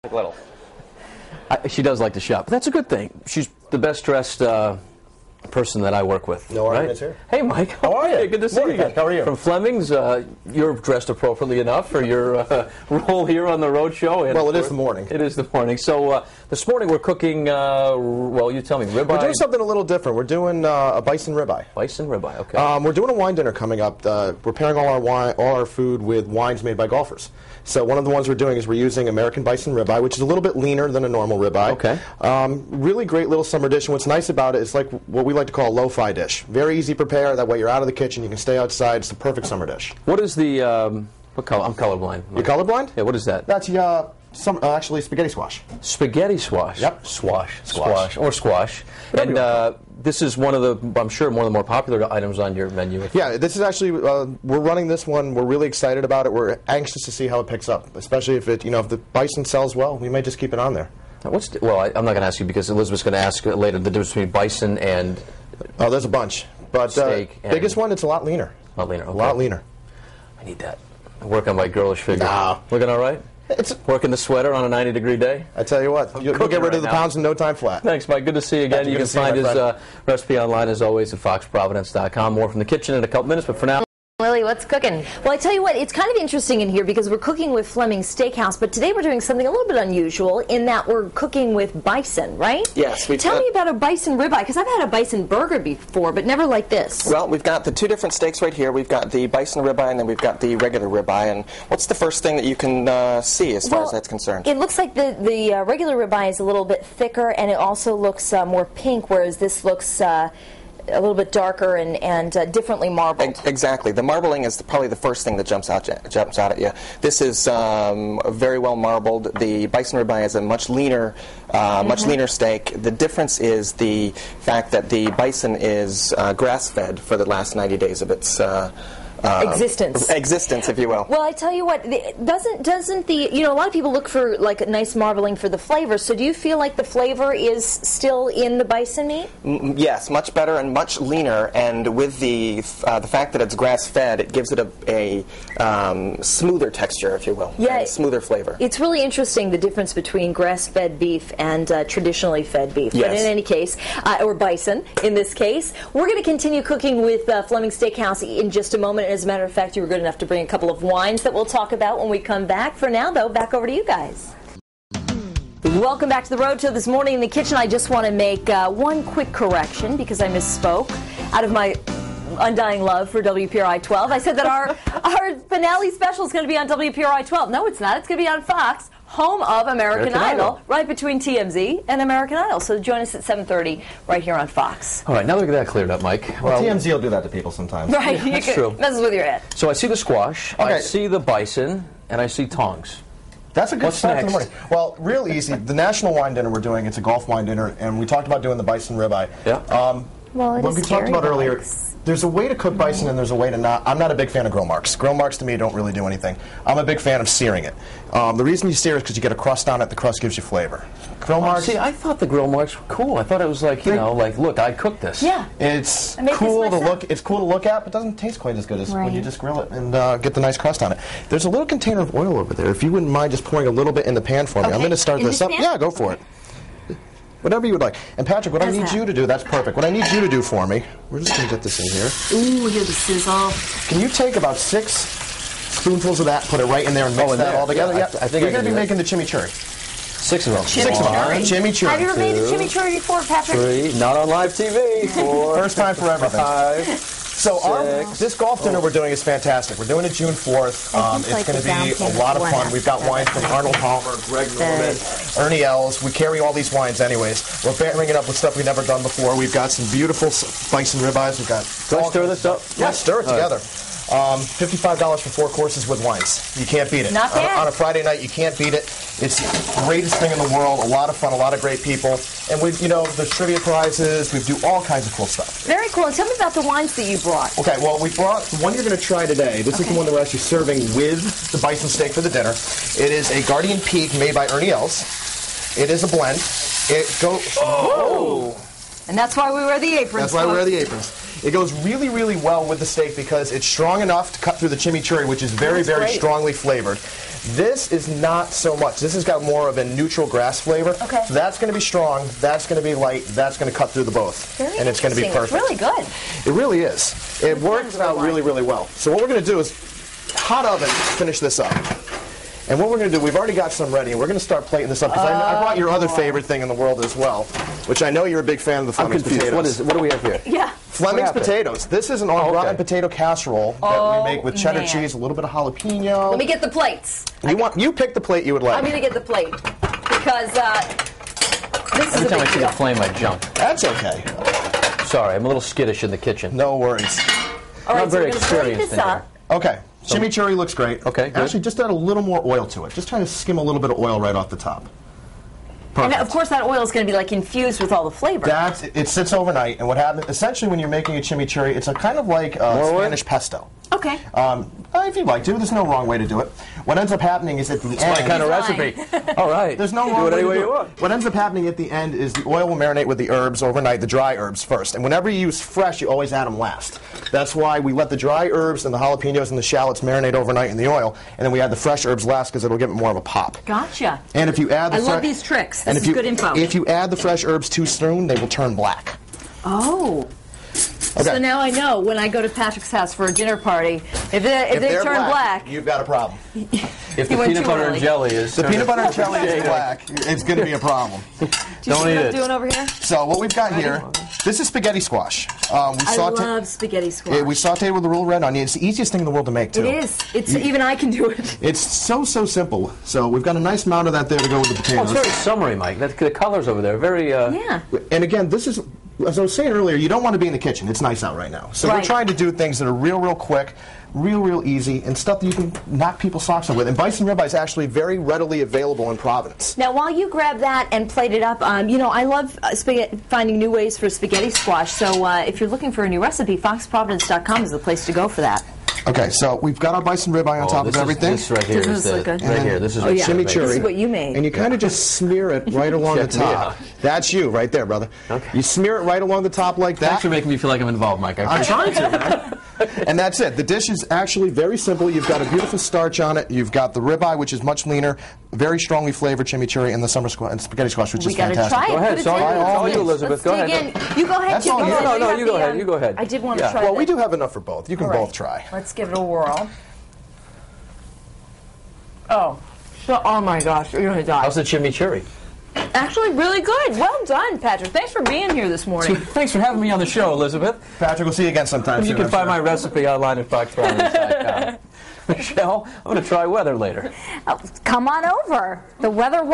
Little. She does like to shop. That's a good thing. She's the best dressed person that I work with. No arguments here. Hey, Mike. How are you? Good to see you again. How are you? From Flemings, you're dressed appropriately enough for your role here on the road show. And well, it is the morning. It is the morning. So this morning we're cooking, well, you tell me, ribeye. We're doing something a little different. We're doing a bison ribeye. Bison ribeye, okay. We're doing a wine dinner coming up. We're pairing all our food with wines made by golfers. So one of the ones we're doing is we're using American bison ribeye, which is a little bit leaner than a normal ribeye. Okay. Really great little summer dish. And what's nice about it is like what we like to call a lo-fi dish. Very easy to prepare. That way you're out of the kitchen, you can stay outside. It's the perfect summer dish. What is the, what color? I'm colorblind. You're colorblind? Yeah, what is that? That's actually spaghetti squash. Spaghetti squash. Yep. Squash. Or squash. And this is one of the, I'm sure, one of the more popular items on your menu. Yeah, this is actually, we're running this one. We're really excited about it. We're anxious to see how it picks up, especially if it, if the bison sells well, we may just keep it on there. Well, I'm not going to ask you because Elizabeth's going to ask later the difference between bison and oh, there's a bunch. But steak biggest one, it's a lot leaner. A lot leaner. Okay. A lot leaner. I need that. I work on my girlish figure. Nah. Looking all right? It's working the sweater on a 90-degree day. I tell you what, you'll get rid of the pounds in no time flat. Thanks, Mike. Good to see you again. You can find his recipe online, as always, at foxprovidence.com. More from the kitchen in a couple minutes, but for now... Lily, what's cooking? Well, I tell you what, it's kind of interesting in here because we're cooking with Flemings Steakhouse, but today we're doing something a little bit unusual in that we're cooking with bison, right? Yes. Tell me about a bison ribeye, because I've had a bison burger before, but never like this. Well, we've got the two different steaks right here. We've got the bison ribeye and then we've got the regular ribeye. And what's the first thing that you can see as far as that's concerned? It looks like the regular ribeye is a little bit thicker, and it also looks more pink, whereas this looks... a little bit darker and differently marbled. Exactly. The marbling is probably the first thing that jumps out at you. This is very well marbled. The bison ribeye is a much leaner steak. The difference is the fact that the bison is grass-fed for the last 90 days of its existence, if you will. Well, I tell you what, doesn't the a lot of people look for like a nice marbling for the flavor. So do you feel like the flavor is still in the bison meat? Yes, much better and much leaner. And with the fact that it's grass fed, it gives it a smoother texture, if you will. Yeah, and smoother flavor. It's really interesting the difference between grass fed beef and traditionally fed beef. Yes. But in any case, or bison in this case, we're going to continue cooking with Flemings Steakhouse in just a moment. As a matter of fact, you were good enough to bring a couple of wines that we'll talk about when we come back. For now, though, back over to you guys. Welcome back to the Road Show. This morning in the kitchen, I just want to make one quick correction because I misspoke. Out of my undying love for WPRI 12, I said that our finale special is going to be on WPRI 12. No, it's not. It's going to be on Fox, home of American Idol, right between TMZ and American Idol. So join us at 7:30 right here on Fox. All right, now we get that cleared up, Mike. Well, TMZ will do that to people sometimes. Right, yeah, that's true. Messes with your head. So I see the squash, okay. I see the bison, and I see tongs. That's a good start to the next? morning. Well, real easy. The national wine dinner we're doing, it's a golf wine dinner, and we talked about doing the bison ribeye. Yeah. Well, what we talked about earlier, there's a way to cook bison and there's a way to not. I'm not a big fan of grill marks. Grill marks to me don't really do anything. I'm a big fan of searing it. The reason you sear is because you get a crust on it. The crust gives you flavor. Grill marks. See, I thought the grill marks were cool. I thought it was like, look, I cooked this. Yeah. It's cool to look. It's cool to look at, but doesn't taste quite as good as when you just grill it and get the nice crust on it. There's a little container of oil over there. If you wouldn't mind just pouring a little bit in the pan for me, I'm going to start this up. Yeah, go for it. Whatever you would like. And Patrick, what I need you to do, that's perfect. What I need you to do for me, we're just going to get this in here. Ooh, hear the sizzle. Can you take about 6 spoonfuls of that, put it right in there, and mix that all together? Yeah, I think we're going to be making the chimichuri. 6 of them. Chimichuri. Have you ever made a chimichuri before, Patrick? 3, not on live TV. 4, first time for everything. 5. So this golf dinner we're doing is fantastic. We're doing it June 4th. It's going to be a lot of fun. We've got wines from Arnold Palmer, Greg Norman, Ernie Els. We carry all these wines anyways. We're pairing it up with stuff we've never done before. We've got some beautiful bison ribeyes. We've got. Do I stir this up? Yeah, stir it together. $55 for 4 courses with wines. You can't beat it. Not bad. On a Friday night, you can't beat it. It's the greatest thing in the world. A lot of fun, a lot of great people. And we, there's trivia prizes. We do all kinds of cool stuff. Very cool. And tell me about the wines that you brought. Okay, well, we brought the one you're going to try today. This is the one that we're actually serving with the bison steak for the dinner. It is a Guardian Peak made by Ernie Els. It is a blend. It goes. Oh! And that's why we wear the aprons. That's why we wear the aprons. It goes really, really well with the steak because it's strong enough to cut through the chimichurri, which is very, very strongly flavored. This is not so much. This has got more of a neutral grass flavor. Okay. So that's going to be strong. That's going to be light. That's going to cut through the both. Very and it's going to be interesting. perfect. It's really good. It really is. It works out really, really well. So what we're going to do is hot oven finish this up. And what we're going to do, we've already got some ready, and we're going to start plating this up, because I brought your other favorite thing in the world as well, which I know you're a big fan of the Flemings potatoes. What do we have here? Yeah. Flemings potatoes. This is an au gratin potato casserole that we make with cheddar man. cheese, a little bit of jalapeno. Let me get the plates. You pick the plate you would like. I'm going to get the plate because this is Every a time I big see deal. a flame, I jump. That's okay. Sorry, I'm a little skittish in the kitchen. No worries. All right, I'm so very we're going to experienced this in up. Okay. Chimichurri looks great. Okay, good. Actually, just add a little more oil to it. Just trying to skim a little bit of oil right off the top. And Perfect. of course, that oil is going to be like infused with all the flavor. It sits overnight, and what happens, essentially when you're making a chimichurri, it's a kind of like Spanish pesto. Okay. If you'd like to, there's no wrong way to do it. What ends up happening is at the end... My kind of recipe. All right. There's no wrong Do it way any to way do you it. want. What ends up happening at the end is the oil will marinate with the herbs overnight, the dry herbs first. And whenever you use fresh, you always add them last. That's why we let the dry herbs and the jalapenos and the shallots marinate overnight in the oil, and then we add the fresh herbs last because it'll give it more of a pop. Gotcha. And if you add the I love these tricks. This is good info. If you add the fresh herbs too soon, they will turn black. Oh. Okay. So now I know when I go to Patrick's house for a dinner party, if they they're turn black, you've got a problem. If the went peanut too butter early. and jelly is... The peanut butter and jelly is black. It's going to be a problem. do you Don't see what eat I'm it. doing over here? So what we've got here, this is spaghetti squash. I love spaghetti squash. We sauteed with a real red onion. It's the easiest thing in the world to make, too. It is. It's even I can do it. It's so simple. So we've got a nice amount of that there to go with the Oh, potatoes. it's very summery, Mike. The colors over there are very... Yeah. And again, this is, as I was saying earlier, you don't want to be in the kitchen. It's nice out right now. So we're Right. trying to do things that are real quick, real easy, and stuff that you can knock people's socks off with. And bison ribeye is actually very readily available in Providence. Now, while you grab that and plate it up, I love finding new ways for spaghetti squash. So if you're looking for a new recipe, foxprovidence.com is the place to go for that. Okay, so we've got our bison ribeye on top of everything. This right here Doesn't is this look good? right here. This is Oh, yeah. chimichurri. This is what you made. And you kind of just smear it right along the Check me top. out. That's you right there, brother. Okay. You smear it right along the top like that. Thanks for making me feel like I'm involved, Mike. I'm trying to. And that's it. The dish is actually very simple. You've got a beautiful starch on it. You've got the ribeye, which is much leaner, very strongly flavored chimichurri, and the spaghetti squash, which We is got to fantastic. try it. Go ahead. Put it It's all in. you, it's all you, Elizabeth. Go Let's ahead. dig in. You go ahead, That's too. all you. because No, I do no, have you go the, ahead. You go ahead. I did want to Yeah. try Well, we that. do have enough for both. You can All right. both try. Let's give it a whirl. Oh my gosh, you're going to die. How's the chimichurri? Actually, really good. Well done, Patrick. Thanks for being here this morning. Thanks for having me on the show, Elizabeth. Patrick, we'll see you again sometime You soon. can I'm find sure. my recipe online at foxprovidence.com. Michelle, I'm going to try weather later. Come on over. The weather